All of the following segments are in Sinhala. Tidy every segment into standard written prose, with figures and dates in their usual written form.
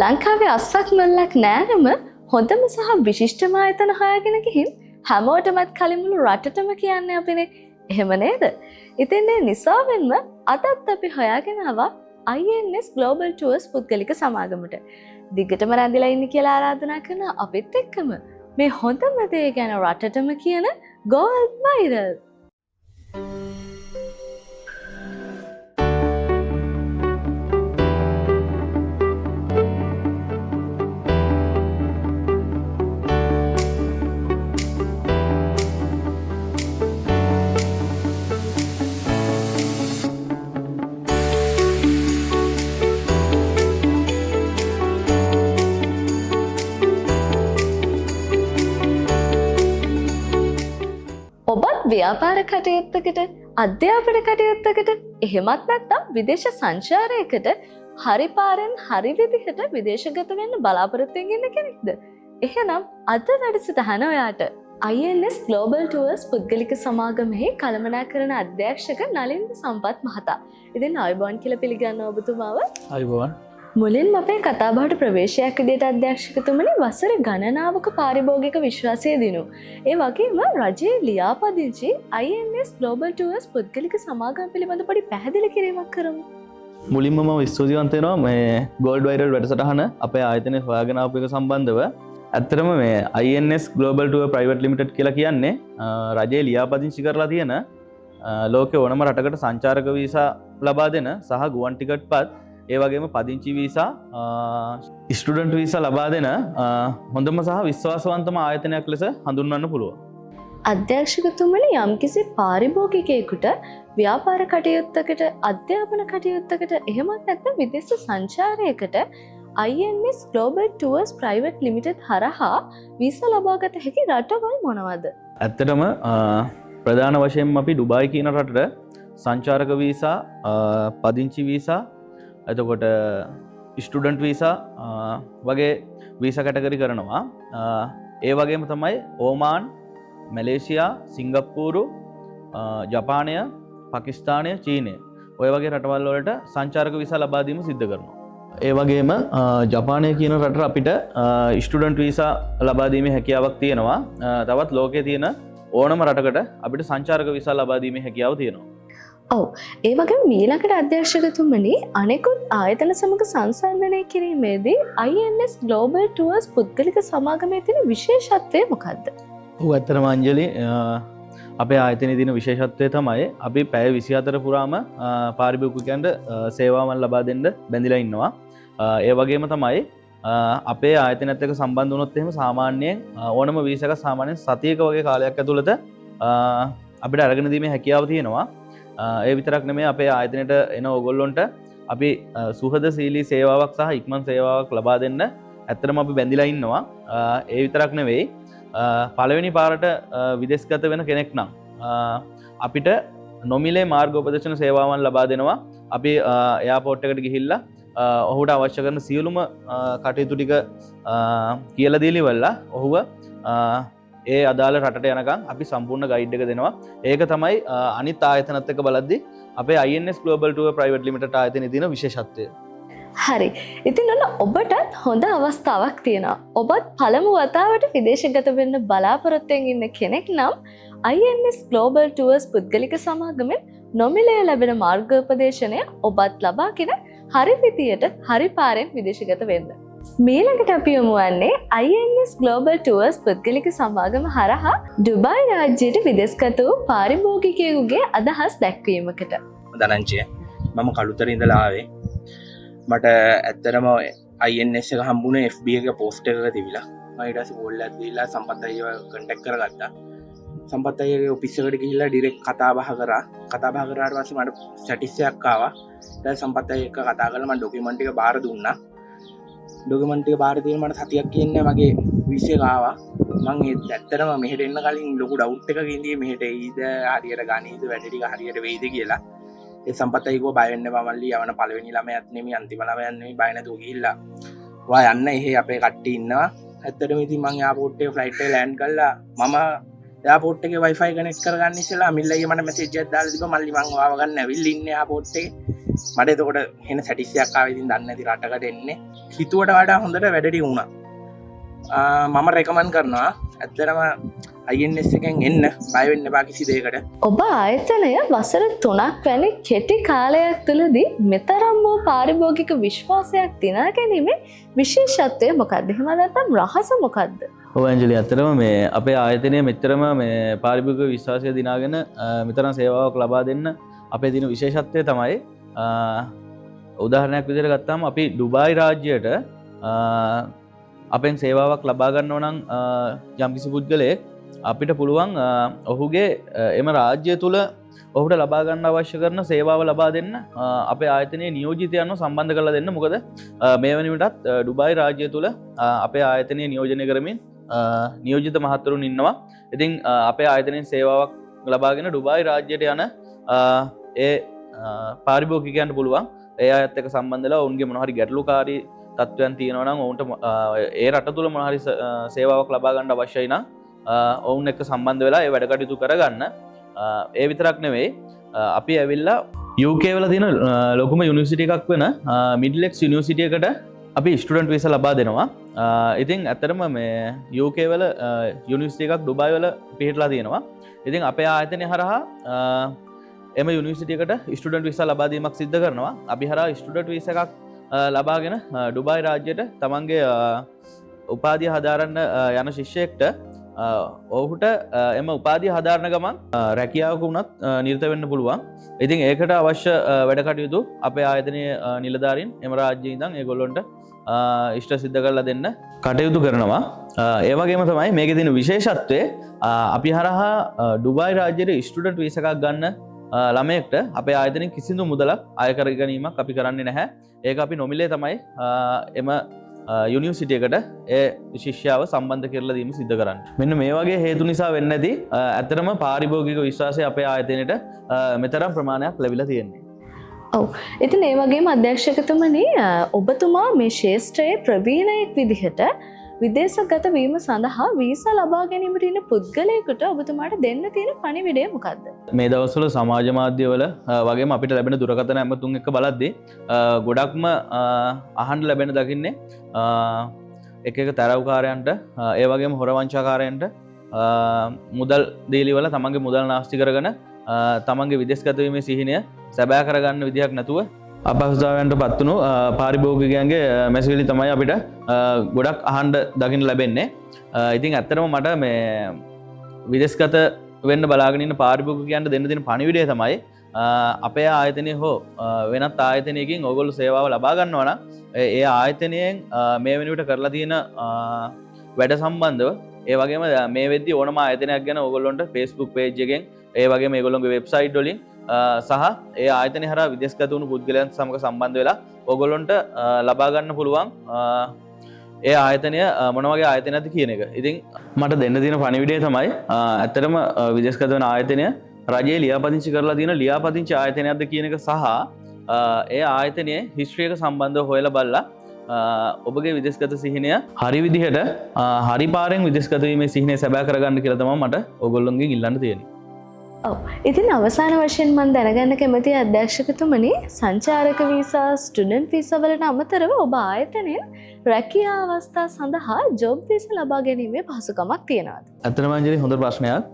ලංකාවේ අස්සක් මල්ලක් නෑනම හොඳම සහ විශිෂ්ටම ආයතන හොයාගෙන ගිහින් හැමෝටමත් කලින් මුළු රටටම කියන්නේ අපිනේ. එහෙම නේද? ඉතින් ඒ නිසාවෙන්ම අදත් අපි හොයාගෙන ආවා INS Global Tours පුද්ගලික සමාගමට. දිගටම රැඳිලා ඉන්න කියලා ආරාධනා කරන අපිත් එක්කම මේ හොඳම දේ ගැන රටටම කියන Gold Viral. ඔබත් ව්‍යාපාර කටයුත්තකට අධ්‍යාපන කටයුත්තකට එහෙමත් නැත්නම් විදේශ සංචාරයකට හරි පාරෙන් හරි විදිහට විදේශගත වෙන්න බලාපොරොත්තු වෙන කෙනෙක්ද? එහෙනම් අද වැඩසටහන ඔයාට INS Global Tours පුද්ගලික සමාගමේ කළමනාකරන අධ්‍යක්ෂක නලින්ද සම්පත් මහතා. ඉතින් ආයුබෝවන් කියලා පිළිගන්නවා ඔබතුමාව. ආයුබෝවන්. මුලින්ම අපේ කතාබහට ප්‍රවේශයක් විදිහට අධ්‍යක්ෂකතුමනි වසර ගණනාවක පාරිභෝගික විශ්වාසය දිනු. ඒ වගේම රජයේ ලියාපදිංචි INS Global Tours පුද්ගලික සමාගම පිළිබඳ පොඩි පැහැදිලි කිරීමක් කරමු. මුලින්ම මම ස්තුතිවන්ත වෙනවා මේ Gold Viral වැඩසටහන අපේ ආයතනයේ හොයාගෙන ආපු එක සම්බන්ධව. ඇත්තටම මේ INS Global Tour Private Limited කියලා කියන්නේ රජයේ ලියාපදිංචි කරලා තියෙන ලෝකේ ඕනම රටකට සංචාරක වීසා ලබා දෙන සහ ගුවන් ටිකට් පත් ඒ වගේම පදිංචි වීසා ස්ටුඩන්ට් වීසා ලබා දෙන හොඳම සහ විශ්වාසවන්තම ආයතනයක් ලෙස හඳුන්වන්න පුළුවන්. අධ්‍යක්ෂකතුමනි යම්කිසි පාරිභෝගිකයෙකුට ව්‍යාපාර කටයුත්තකට අධ්‍යාපන කටයුත්තකට එහෙමත් නැත්නම් විදේශ සංචාරයකට INS Global Tours Private Limited හරහා වීසා ලබාගත හැකි රටවල් මොනවද? ඇත්තටම ප්‍රධාන වශයෙන්ම අපි ඩුබායි කියන රටට සංචාරක වීසා පදිංචි වීසා එතකොට ස්ටුඩන්ට් වීසා වගේ වීසා කැටගරි කරනවා. ඒ වගේම තමයි ඕමාන්, මැලේසියා, සිංගප්පූරු, ජපානය, පාකිස්තානය, චීනය ඔය වගේ රටවල් වලට සංචාරක වීසා ලබා දීම සිද්ධ කරනවා. ඒ වගේම ජපානය කියන රටට අපිට ස්ටුඩන්ට් වීසා ලබා දීමේ හැකියාවක් තියෙනවා. තවත් ලෝකයේ තියෙන ඕනම රටකට අපිට සංචාරක වීසා ලබා දීමේ හැකියාව තියෙනවා. ඔව් ඒ වගේම මීළඟට අධ්‍යක්ෂකතුමනි අනෙකුත් ආයතන සමග සංසන්දනය කිරීමේදී INS Global Tours පුද්ගලික සමාගමේ තියෙන විශේෂත්වය මොකක්ද? ඔව් ඇත්තටම අංජලි අපේ ආයතනයේ තියෙන විශේෂත්වය තමයි අපි පැය 24 පුරාම පාරිභෝගිකයන්ට සේවාවන් ලබා දෙන්න බැඳිලා ඉන්නවා. ඒ වගේම තමයි අපේ ආයතනයත් එක්ක සම්බන්ධ වුණොත් එහෙම සාමාන්‍යයෙන් ඕනම වීසා එකක් සාමාන්‍යයෙන් සතියක වගේ කාලයක් ඇතුළත අපිට අරගෙන දීමේ හැකියාව තියෙනවා. ඒ විතරක් නෙමෙයි අපේ ආයතනයට එන ඕගොල්ලොන්ට අපි සුහදශීලී සේවාවක් සහ ඉක්මන් සේවාවක් ලබා දෙන්න ඇත්තටම අපි බැඳිලා ඉන්නවා. ඒ විතරක් නෙවෙයි පළවෙනි පාරට විදේශගත වෙන කෙනෙක් නම් අපිට නොමිලේ මාර්ගෝපදේශන සේවාවන් ලබා දෙනවා. අපි එයාපෝට් එකට ගිහිල්ලා ඔහුට අවශ්‍ය කරන සියලුම කටයුතු ටික කියලා දීලිවලා ඔහුව ඒ අදාළ රටට යනකම් අපි සම්පූර්ණ ගයිඩ් එක දෙනවා. ඒක තමයි අනිත් ආයතනත් එක්ක බලද්දී අපේ INS Global Tour Private Limited ආයතනයේ තියෙන විශේෂත්වය. හරි. ඉතින් ඔන්න ඔබටත් හොඳ අවස්ථාවක් තියෙනවා. ඔබත් පළමු වතාවට විදේශගත වෙන්න බලාපොරොත්තු වෙන කෙනෙක් නම් INS Global Tours පුද්ගලික සමාගමෙන් නොමිලේ ලැබෙන මාර්ගෝපදේශනය ඔබත් ලබාගෙන හරි විදියට හරි පාරෙන් විදේශගත වෙන්න. මීළඟට අපි යමු වන්නේ INS Global Tours පුද්ගලික සමාගම හරහා ඩුබායි රාජ්‍යයට විදේශගත වූ පාරිභෝගිකයෙකුගේ අදහස් දැක්වීමකට. දනංචය මම කළුතර ඉඳලා ආවේ. මට ඇත්තටම INS එක හම්බුනේ FB එක පෝස්ට් එකක තිබිලා. මම ඊට පස්සේ කෝල් එකක් දීලා සම්පත් අයියව කන්ටැක්ට් කරගත්තා. සම්පත් අයියගේ ඔෆිස් එකට ගිහිල්ලා ඩිරෙක්ට් කතා බහ කරා. කතා බහ කරාට පස්සේ මට සැටිස්ෆැක්ට් එකක් ආවා. ඊට පස්සේ සම්පත් අයිය එක්ක කතා කරලා මම ඩොකියුමන්ට් එක බාර දුන්නා. ඩොකියුමන්ට් එක බාර දීලා මට සතියක් කියන්නේ මගේ වීසා එක ආවා. මම ඇත්තටම මෙහෙට එන්න කලින් ලොකු ඩවුට් එකක ඉඳී මෙහෙට එයිද හරියට ගණීද වැඩ ටික හරියට වෙයිද කියලා. ඒ සම්පත් අයියව බය වෙන්න එපා මල්ලි යවන පළවෙනි ළමයාත් නෙමෙයි අන්තිම ළමයාත් නෙමෙයි බය නැතුව ගිහිල්ලා. ඔයා යන්න එහෙ අපේ කට්ටිය ඉන්නවා. ඇත්තටම ඉතින් මම එයාපෝට් එකේ ෆ්ලයිට් එක ලෑන්ඩ් කළා. මම එයාපෝට් එකේ Wi-Fi කනෙක්ට් කරගන්න ඉස්සෙල්ලා අමිල් අයියා මට මැසේජ් එකක් දාලා තිබ්බා මල්ලි මං ඔයාව ගන්න ඇවිල්ලා ඉන්නේ එයාපෝට් එකේ. මට එතකොට හෙන සැටිසියක් ආවිදින් දන්න ඇති රටකට එන්නේ හිතුවට වඩා හොඳට වැඩටි වුණා. මම රෙකමන් කරනවා ඇත්තරම අයිස් එකෙන් එන්න බයවෙන්න බා කිසි දේකට. ඔබ ආයතනය වසර 3ක් වැනි කෙටි කාලයක් තුළදී මෙතරම් වූ පාරිභෝගික විශ්වාසයක් දිනා ගැනීමේ විශේෂත්වය මොකක්ද? එහෙම නැත්නම් රහස මොකක්ද? ඔව් ඇන්ජලි, අතරම මේ අපේ ආයතනය මෙතරම මේ පාරිභෝගික විශ්වාසය දිනාගෙන මෙතරම් සේවාවක් ලබා දෙන්න අපේ දින විශේෂත්වය තමයි උදාහරණයක් විදිහට ගත්තාම අපි ඩුබායි රාජ්‍යයට අපෙන් සේවාවක් ලබා ගන්නව නම් යම්කිසි පුද්ගලයෙක් අපිට පුළුවන් ඔහුගේ එම රාජ්‍ය තුළ ඔහුට ලබා ගන්න අවශ්‍ය කරන සේවාව ලබා දෙන්න අපේ ආයතනයේ නියෝජිතයන්ව සම්බන්ධ කරලා දෙන්න. මොකද මේ වන විටත් ඩුබායි රාජ්‍ය තුළ අපේ ආයතනය නියෝජනය කරමින් නියෝජිත මහත්වරුන් ඉන්නවා. ඉතින් අපේ ආයතනයෙන් සේවාවක් ලබාගෙන ඩුබායි රාජ්‍යයට යන ඒ පාරිභෝගිකයන්ට පුළුවන් ඒ අයත් එක්ක සම්බන්ධලා ඔවුන්ගේ මොන හරි ගැටලුකාරී තත්ත්වයන් තියෙනවා නම් ඔවුන්ට ඒ රට තුළ මොන හරි සේවාවක් ලබා ගන්න අවශ්‍යයි නම් ඔවුන් එක්ක සම්බන්ධ වෙලා ඒ වැඩ කටයුතු කරගන්න. ඒ විතරක් නෙවෙයි, අපි ඇවිල්ලා UK වල තියෙන ලොකුම යුනිවර්සිටි එකක් වෙන මිඩ්ලෙක්ස් යුනිවර්සිටි එකට අපි ස්ටුඩන්ට් වීසා ලබා දෙනවා. ඉතින් ඇත්තටම මේ UK වල යුනිවර්සිටි එකක් ඩුබායි වල පිහිටලා තියෙනවා. ඉතින් අපේ ආයතනය හරහා එම යුනිවර්සිටි එකට ස්ටුඩන්ට් වීසා ලබා දීමක් සිද්ධ කරනවා. අපි හරහා ස්ටුඩන්ට් වීසා එකක් ලබාගෙන ඩුබායි රාජ්‍යයට තමන්ගේ උපාධිය හදාරන්න යන ශිෂ්‍යයෙක්ට ඔහුට එම උපාධිය හදාරණ ගමන් රැකියාවක වුණත් නිරත වෙන්න පුළුවන්. ඉතින් ඒකට අවශ්‍ය වැඩ කටයුතු අපේ ආයතනයේ නිලධාරීන් එම රාජ්‍යයේ ඉඳන් ඒගොල්ලොන්ට ඉෂ්ට සිද්ධ කරලා දෙන්න කටයුතු කරනවා. ඒ වගේම තමයි මේකේ තියෙන විශේෂත්වය, අපි හරහා ඩුබායි රාජ්‍යයේ ස්ටුඩන්ට් වීසා එකක් ගන්න ළමයෙක්ට අපේ ආයතනයෙන් කිසිදු මුදලක් අය කර ගැනීමක් අපි කරන්නේ නැහැ. ඒක අපි නොමිලේ තමයි එම යුනිවර්සිටි එකට ඒ ශිෂ්‍යාව සම්බන්ධ කරලා දීම සිද්ධ කරන්නේ. මෙන්න මේ වගේ හේතු නිසා වෙන්නේ නැති ඇත්තටම පාරිභෝගික විශ්වාසය අපේ ආයතනයට මෙතරම් ප්‍රමාණයක් ලැබිලා තියෙන්නේ. ඔව්. ඉතින් ඒ වගේම අධ්‍යක්ෂකතුමනි, ඔබතුමා මේ ශාස්ත්‍රයේ ප්‍රවීණයෙක් විදිහට විදේශගත වීම සඳහා වීසා ලබා ගැනීමට ඉන්න පුද්ගලයෙකුට ඔබතුමාට දෙන්න තියෙන පණිවිඩය මොකක්ද? මේ දවස්වල සමාජ මාධ්‍යවල වගේම අපිට ලැබෙන දුරකථන ඇමතුම් එක්ක බලද්දී ගොඩක්ම අහන්න ලැබෙන දකින්නේ එක තරව්කාරයන්ට ඒ වගේම හොරවංචාකාරයන්ට මුදල් දීලිවල තමන්ගේ මුදල් නාස්ති කරගෙන තමන්ගේ විදේශගත වීමේ සිහිනය සැබෑ කරගන්න විදිහක් නැතුව අපහසුතාවයන්ට පත්වුණු පාරිභෝගිකයන්ගේ මැසිවිලි තමයි අපිට ගොඩක් අහන්ඩ දකින්න ලැබෙන්නේ. ඉතින් ඇත්තටම මට මේ විදේශගත වෙන්න බලාගෙන පාරිභෝගිකයන්ට දෙන්න තියෙන පණිවිඩය තමයි අපේ ආයතනය හෝ වෙනත් ආයතනයකින් ඔයගොල්ලෝ සේවාව ලබා ගන්නවා නම් ඒ ආයතනයෙන් මේ වෙනුවට කරලා තියෙන වැඩ සම්බන්ධව ඒ වගේම මේ වෙද්දී ඕනම ආයතනයක් ගැන ඔයගොල්ලන්ට Facebook page එකෙන් ඒ වගේම මේගොල්ලෝගේ website වලින් සහ ඒ ආයතනය හරහා විදේශගත වුණු පුද්ගලයන් සමග සම්බන්ධ වෙලා ඔයගොල්ලන්ට ලබා ගන්න පුළුවන් ඒ ආයතනය මොන වගේ ආයතනයක්ද කියන එක. ඉතින් මට දෙන්න තියෙන පණිවිඩය තමයි ඇත්තටම විදේශගත වෙන ආයතනය රජයේ ලියාපදිංචි කරලා තියෙන ලියාපදිංචි ආයතනයක්ද කියන එක සහ ඒ ආයතනයේ හිස්ටරි එක සම්බන්ධව හොයලා බලලා ඔබගේ විදේශගත සිහිනය හරි විදිහට හරි පාරෙන් විදේශගත වීමේ සිහිනය සැබෑ කරගන්න කියලා තමයි මට ඔයගොල්ලොන්ගෙන් ඉල්ලන්න තියෙන්නේ. ඔව්. ඉතින් අවසාන වශයෙන් මම දැනගන්න කැමතියි අධ්‍යක්ෂකතුමනි, සංචාරක වීසා, ස්ටුඩන්ට් වීසා වලට අමතරව ඔබ ආයතනයෙන් රැකියා අවස්ථා සඳහා ජොබ් වීසා ලබා ගැනීමේ පහසුකමක් තියෙනවද? ඇත්තටම අංජලි හොඳ ප්‍රශ්නයක්.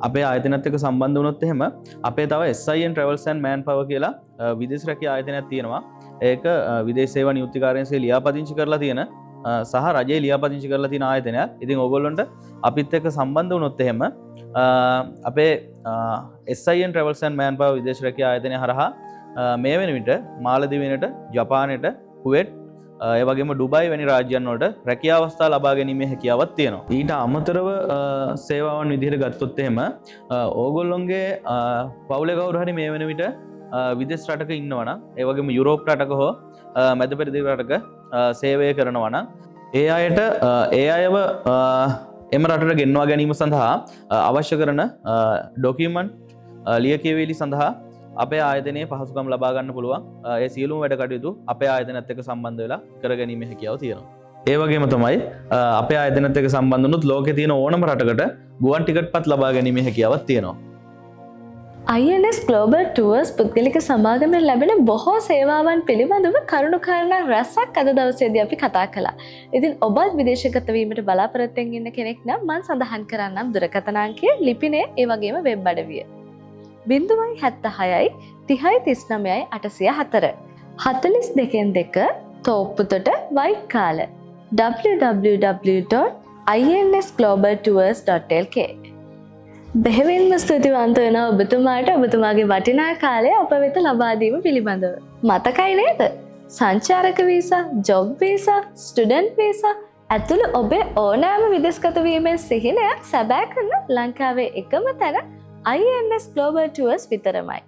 අපේ ආයතනත් එක්ක සම්බන්ධ වුණොත් එහෙම අපේ තව SIN Travels and Manpower කියලා විදේශ රැකියා ආයතනයක් තියෙනවා. ඒක විදේශ සේවා නියුක්තිකාරයන්ගේ ලියාපදිංචි කරලා තියෙන සහ රජයේ ලියාපදිංචි කරලා තියෙන ආයතනයක්. ඉතින් ඕගොල්ලන්ට අපිත් එක්ක සම්බන්ධ වුණොත් එහෙම අපේ SIN Travels and Manpower විදේශ රැකියා ආයතනය හරහා මේ වෙන විට මාලදිවයිනට, ජපානයට, කුවේට් ඒ වගේම ඩුබායි වැනි රාජ්‍යයන් වලට රැකියා අවස්ථා ලබා ගැනීමේ හැකියාවක් තියෙනවා. ඊට අමතරව සේවාවන් විදිහට ගත්තොත් එහෙම ඕගොල්ලොන්ගේ පවුලේ කවුරු හරි මේ වෙන විට විදේශ රටක ඉන්නවා නම්, ඒ වගේම යුරෝප් රටක හෝ මැද පෙරදිග රටක සේවය කරනවා නම් ඒ අයට ඒ අයව එම රටට ගෙන්වා ගැනීම සඳහා අවශ්‍ය කරන ඩොකියුමන්ට් ලියකියවිලි සඳහා අපේ ආයතනයේ පහසුකම් ලබා ගන්න පුළුවන්. ඒ සියලුම වැඩ කටයුතු අපේ ආයතනයත් එක්ක සම්බන්ධ වෙලා කරගැනීමේ හැකියාව තියෙනවා. ඒ වගේම තමයි අපේ ආයතනයත් එක්ක සම්බන්ධ වුණොත් ලෝකේ තියෙන ඕනම රටකට ගුවන් ටිකට් පත් ලබා ගැනීමේ හැකියාවක් තියෙනවා. INS Global Tours පුද්ගලික සමාගමෙන් ලැබෙන බොහෝ සේවාවන් පිළිබඳව කරුණු කාරණා රැසක් අද දවසේදී අපි කතා කළා. ඉතින් ඔබත් විදේශගත වීමට බලාපොරොත්තුෙන් ඉන්න කෙනෙක් නම් මම සඳහන් කරන්නම් දුරකථන අංකය, ලිපිනය, ඒ වගේම වෙබ් අඩවිය. 076 30 39 804 42 තෝප්පුතොට වයිකාල www.insglobaltours.lk. බෙහෙවින්ම ස්තුතිවන්ත වෙන ඔබතුමාට ඔබතුමාගේ වටිනා කාලය අප වෙත ලබා දීම පිළිබඳව. මතකයි නේද? සංචාරක visa, job visa, student visa ඇතුළු ඔබේ ඕනෑම විදේශගත වීමේ සිහිනයක් සැබෑ කරන ලංකාවේ එකම තැන INS Global Tours විතරමයි.